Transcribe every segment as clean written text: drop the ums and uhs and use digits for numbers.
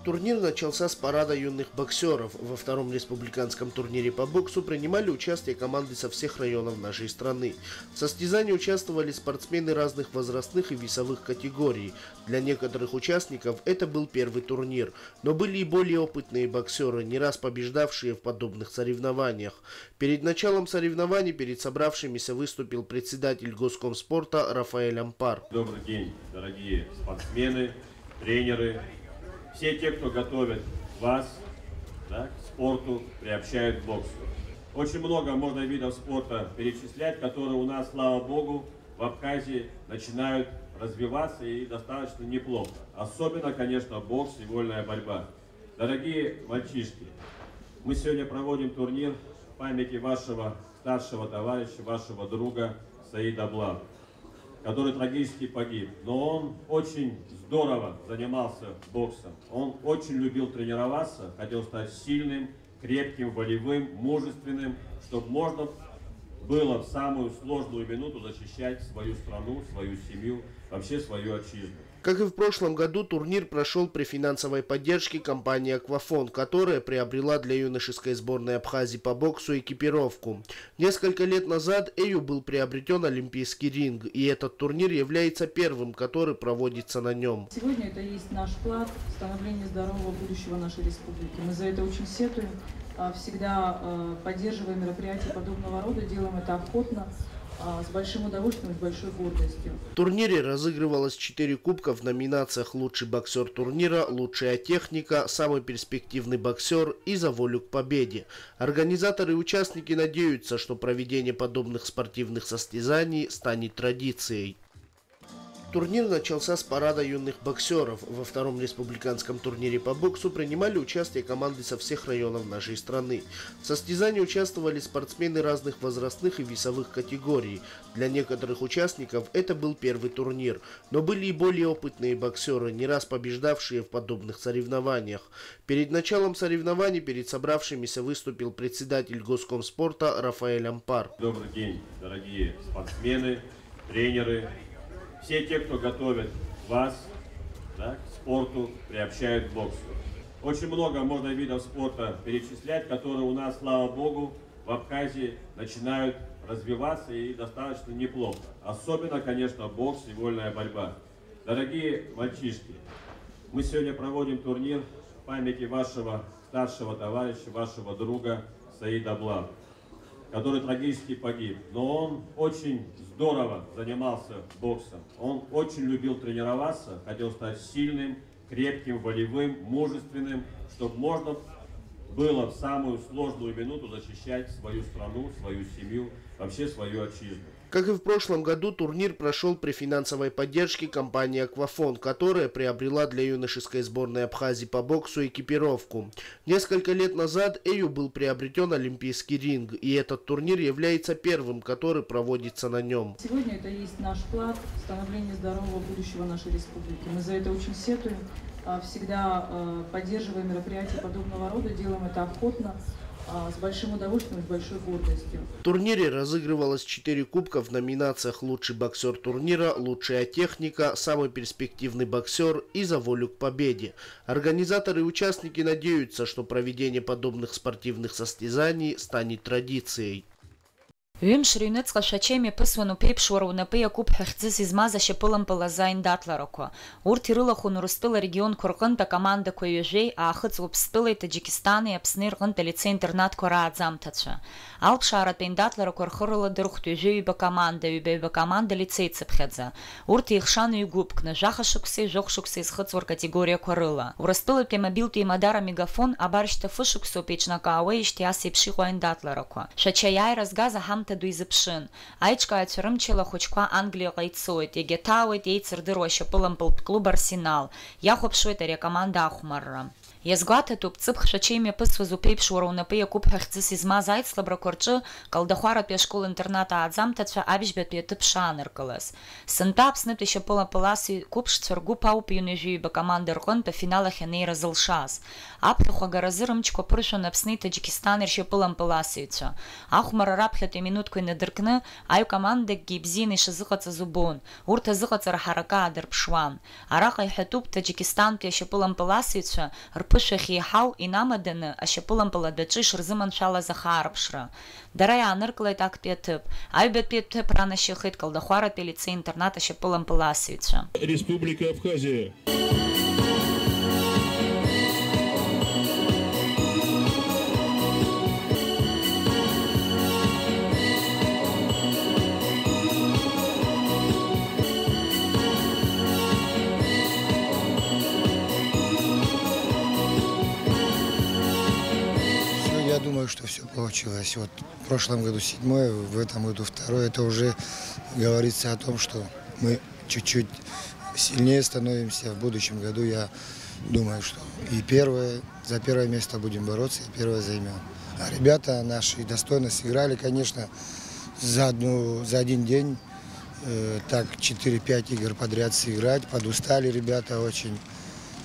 Турнир начался с парада юных боксеров. Во втором республиканском турнире по боксу принимали участие команды со всех районов нашей страны. В состязании участвовали спортсмены разных возрастных и весовых категорий. Для некоторых участников это был первый турнир, но были и более опытные боксеры, не раз побеждавшие в подобных соревнованиях. Перед началом соревнований перед собравшимися выступил председатель Госкомспорта Рафаэль Ампар. Добрый день, дорогие спортсмены, тренеры. Все те, кто готовит вас к спорту, приобщают к боксу. Очень много можно видов спорта перечислять, которые у нас, слава богу, в Абхазии начинают развиваться и достаточно неплохо. Особенно, конечно, бокс и вольная борьба. Дорогие мальчишки, мы сегодня проводим турнир в памяти вашего старшего товарища, вашего друга Саида Блаба, который трагически погиб. Но он очень здорово занимался боксом. Он очень любил тренироваться, хотел стать сильным, крепким, волевым, мужественным, чтобы можно было в самую сложную минуту защищать свою страну, свою семью, вообще свою отчизну. Как и в прошлом году, турнир прошел при финансовой поддержке компании «Аквафонд», которая приобрела для юношеской сборной Абхазии по боксу экипировку. Несколько лет назад Эю был приобретен олимпийский ринг, и этот турнир является первым, который проводится на нем. Сегодня это есть наш вклад в становление здорового будущего нашей республики. Мы за это очень сетуем, всегда поддерживаем мероприятия подобного рода, делаем это охотно, с большим удовольствием и с большой гордостью. В турнире разыгрывалось 4 кубка в номинациях «Лучший боксер турнира», «Лучшая техника», «Самый перспективный боксер» и «За волю к победе». Организаторы и участники надеются, что проведение подобных спортивных состязаний станет традицией. Турнир начался с парада юных боксеров. Во втором республиканском турнире по боксу принимали участие команды со всех районов нашей страны. В состязании участвовали спортсмены разных возрастных и весовых категорий. Для некоторых участников это был первый турнир, но были и более опытные боксеры, не раз побеждавшие в подобных соревнованиях. Перед началом соревнований перед собравшимися выступил председатель Госкомспорта Рафаэль Ампар. Добрый день, дорогие спортсмены, тренеры. Все те, кто готовит вас к спорту, приобщают к боксу. Очень много можно видов спорта перечислять, которые у нас, слава богу, в Абхазии начинают развиваться и достаточно неплохо. Особенно, конечно, бокс и вольная борьба. Дорогие мальчишки, мы сегодня проводим турнир в памяти вашего старшего товарища, вашего друга Саида Блаба, который трагически погиб. Но он очень здорово занимался боксом. Он очень любил тренироваться, хотел стать сильным, крепким, волевым, мужественным, чтобы можно было в самую сложную минуту защищать свою страну, свою семью, вообще свою отчизну. Как и в прошлом году, турнир прошел при финансовой поддержке компании «Аквафонд», которая приобрела для юношеской сборной Абхазии по боксу экипировку. Несколько лет назад Эю был приобретен олимпийский ринг, и этот турнир является первым, который проводится на нем. Сегодня это есть наш вклад в становление здорового будущего нашей республики. Мы за это очень сетуем, всегда поддерживаем мероприятия подобного рода, делаем это охотно, с большим удовольствием и с большой гордостью. В турнире разыгрывалось 4 кубка в номинациях «Лучший боксер турнира», «Лучшая техника», «Самый перспективный боксер» и «За волю к победе». Организаторы и участники надеются, что проведение подобных спортивных состязаний станет традицией. Ҩымшра ҩныҵҟа шәачеим иаԥысуан уԥеиԥшуара унапы иакуп ҳәа хьӡыс измаз ашьапылампылаза аиндаҭларақәа. Урҭ ирылахәын Урыстәыла арегионқәа рҟынтә акомандақәа ҩажәеи, аахыҵ Уаԥстәылеи, Таџьикистани, Аԥсни рҟынтә алицеи-интернатқәа рааӡамҭацәа. Алԥшааратә аиндаҭларақәа рхы рыладырхәт ҩажәаҩба команда, ҩбаҩба команда лицеицыԥхьаӡа. Урҭ еихшан ҩ-гәыԥкны, жәахашықәсеи, жәохә-шықәсеи зхыҵуа ркатегориақәа рыла. Урыстәылатәи амобилтәи имадар амегафон абаршьҭа фышықәсоуп еиҿнакаауеижьҭеи ас еиԥш иҟоу аиндаҭларақәа. Шәача аиааира згаз аҳамҭа ду изыԥшын. Аиҿкааҩцәа рымчала ахәыҷқәа Англиаҟа ицоит, иагьаҭаауеит еицырдыруа ашьапылампылтә клуб Арсенал. Иахәаԥшуеит ари акоманда ахәмарра. Иазгәаҭатәуп ҵыԥх шәачеим иаԥысуаз уԥеиԥшуара унапы иакуп ҳәа хьӡыс измаз аицлабрақәа рҿы Калдахәаратәи ашкол-интернат ааӡамҭацәа аභьжьбатәи аҭыԥ шааныркылаз. Сынтәа Аԥснытәи ашьапылампыласи қәыԥшцәа ргәыԥ ауп ҩынҩажәаҩба команда рҟынтә афинал ахь анеира зылшаз. Аԥхьахә агаразы рымчқәа ԥыршәан Аԥсни Таџьикистани ршьапылампыласыҩцәа. Ахәмарра раԥхьатәи минуҭ минутку недыркны, аю команды гибзин ишазыхаца зубон. Урта зыхаца рахарака адырпшван. Арака ихатуб Таджикистан пящапылам пыласвича, рпышахи хау инамаданы, ашапылам пыладачиш рзыман шала захарпшра. Дарая анырклай так петып. Аю бет петып рана щихит колдахуара пелицы интерната ашапылам пыласвича. Республика Абхазия. Я думаю, что все получилось. Вот в прошлом году 7-е, в этом году 2-е. Это уже говорится о том, что мы чуть-чуть сильнее становимся. В будущем году я думаю, что и за первое место будем бороться, и первое займем. А ребята наши достойно сыграли, конечно, за один день. Так 4-5 игр подряд сыграть. Подустали ребята очень.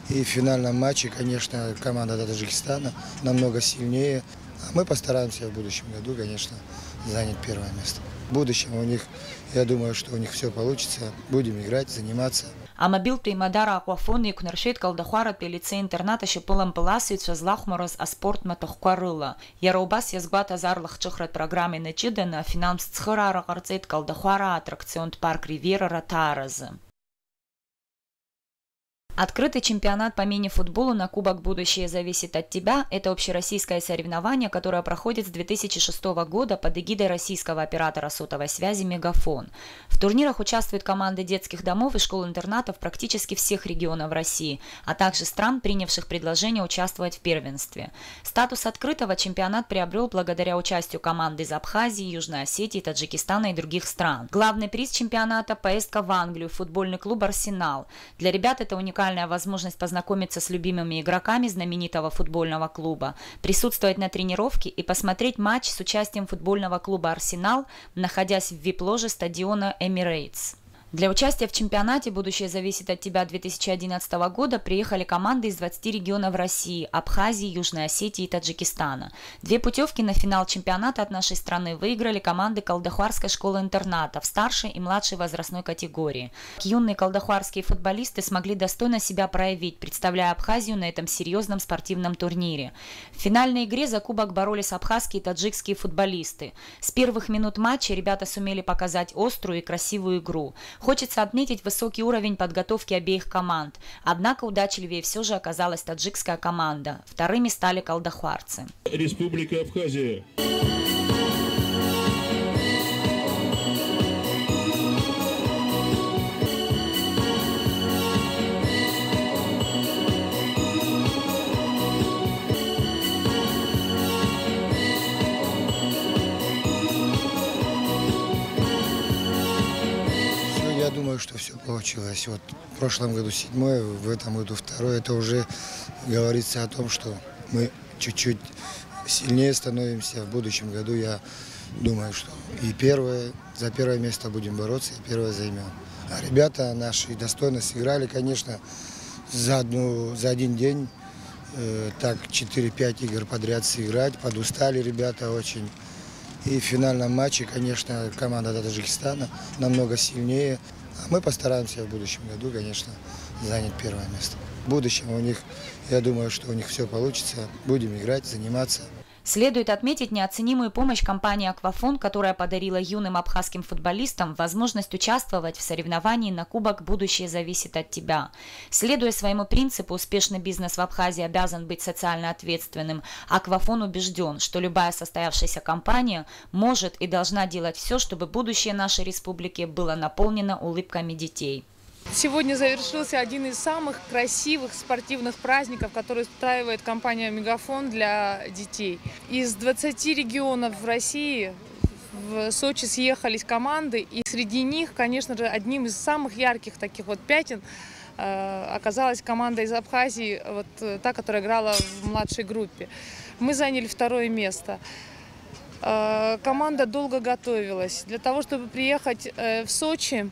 И в финальном матче, конечно, команда Таджикистана намного сильнее. А мы постараемся в будущем году, конечно, занять первое место. В будущем у них, я думаю, что у них все получится. Будем играть, заниматься. Амабил примадара аквафон и кнаршит колдахуара пелице интерната шипылам пыласвича злахмороз а спорт матахкуарыла. Яраубас язгбат азарлых чухрат программы начидана финанс цхырара гарцет колдахуара аттракцион парк Ривьера Ратаразы. Открытый чемпионат по мини-футболу на Кубок «Будущее зависит от тебя» – это общероссийское соревнование, которое проходит с 2006 года под эгидой российского оператора сотовой связи «Мегафон». В турнирах участвуют команды детских домов и школ-интернатов практически всех регионов России, а также стран, принявших предложение участвовать в первенстве. Статус открытого чемпионат приобрел благодаря участию команд из Абхазии, Южной Осетии, Таджикистана и других стран. Главный приз чемпионата – поездка в Англию, футбольный клуб «Арсенал». Для ребят это уникальная возможность познакомиться с любимыми игроками знаменитого футбольного клуба, присутствовать на тренировке и посмотреть матч с участием футбольного клуба «Арсенал», находясь в вип-ложе стадиона «Эмирейтс». Для участия в чемпионате «Будущее зависит от тебя» 2011 года приехали команды из 20 регионов России, Абхазии, Южной Осетии и Таджикистана. 2 путевки на финал чемпионата от нашей страны выиграли команды Колдахуарской школы-интерната в старшей и младшей возрастной категории. Юные колдахуарские футболисты смогли достойно себя проявить, представляя Абхазию на этом серьезном спортивном турнире. В финальной игре за кубок боролись абхазские и таджикские футболисты. С первых минут матча ребята сумели показать острую и красивую игру. Хочется отметить высокий уровень подготовки обеих команд. Однако удачливее все же оказалась таджикская команда. Вторыми стали колдахуарцы. Республика Абхазия. Я думаю, что все получилось. Вот в прошлом году 7-е, в этом году 2-е. Это уже говорится о том, что мы чуть-чуть сильнее становимся. В будущем году я думаю, что и за первое место будем бороться, и первое займем. А ребята наши достойно сыграли, конечно, за один день. Так 4-5 игр подряд сыграть. Подустали ребята очень. И в финальном матче, конечно, команда Таджикистана намного сильнее. А мы постараемся в будущем году, конечно, занять первое место. В будущем у них, я думаю, что у них все получится. Будем играть, заниматься. Следует отметить неоценимую помощь компании «Аквафон», которая подарила юным абхазским футболистам возможность участвовать в соревновании на Кубок «Будущее зависит от тебя». Следуя своему принципу, успешный бизнес в Абхазии обязан быть социально ответственным. «Аквафон» убежден, что любая состоявшаяся компания может и должна делать все, чтобы будущее нашей республики было наполнено улыбками детей. Сегодня завершился один из самых красивых спортивных праздников, который устраивает компания «Мегафон» для детей. Из 20 регионов в России в Сочи съехались команды, и среди них, конечно же, одним из самых ярких таких вот пятен оказалась команда из Абхазии, вот та, которая играла в младшей группе. Мы заняли 2-е место. Команда долго готовилась. Для того, чтобы приехать в Сочи,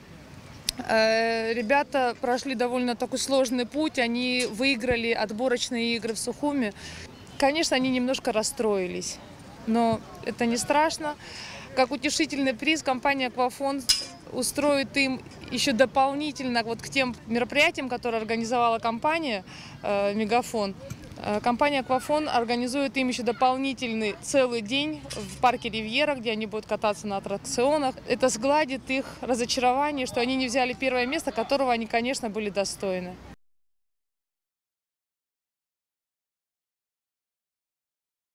ребята прошли довольно такой сложный путь, они выиграли отборочные игры в Сухуми. Конечно, они немножко расстроились, но это не страшно. Как утешительный приз компания «Аквафон» устроит им еще дополнительно вот к тем мероприятиям, которые организовала компания «Мегафон». Компания «Аквафон» организует им еще дополнительный целый день в парке «Ривьера», где они будут кататься на аттракционах. Это сгладит их разочарование, что они не взяли первое место, которого они, конечно, были достойны.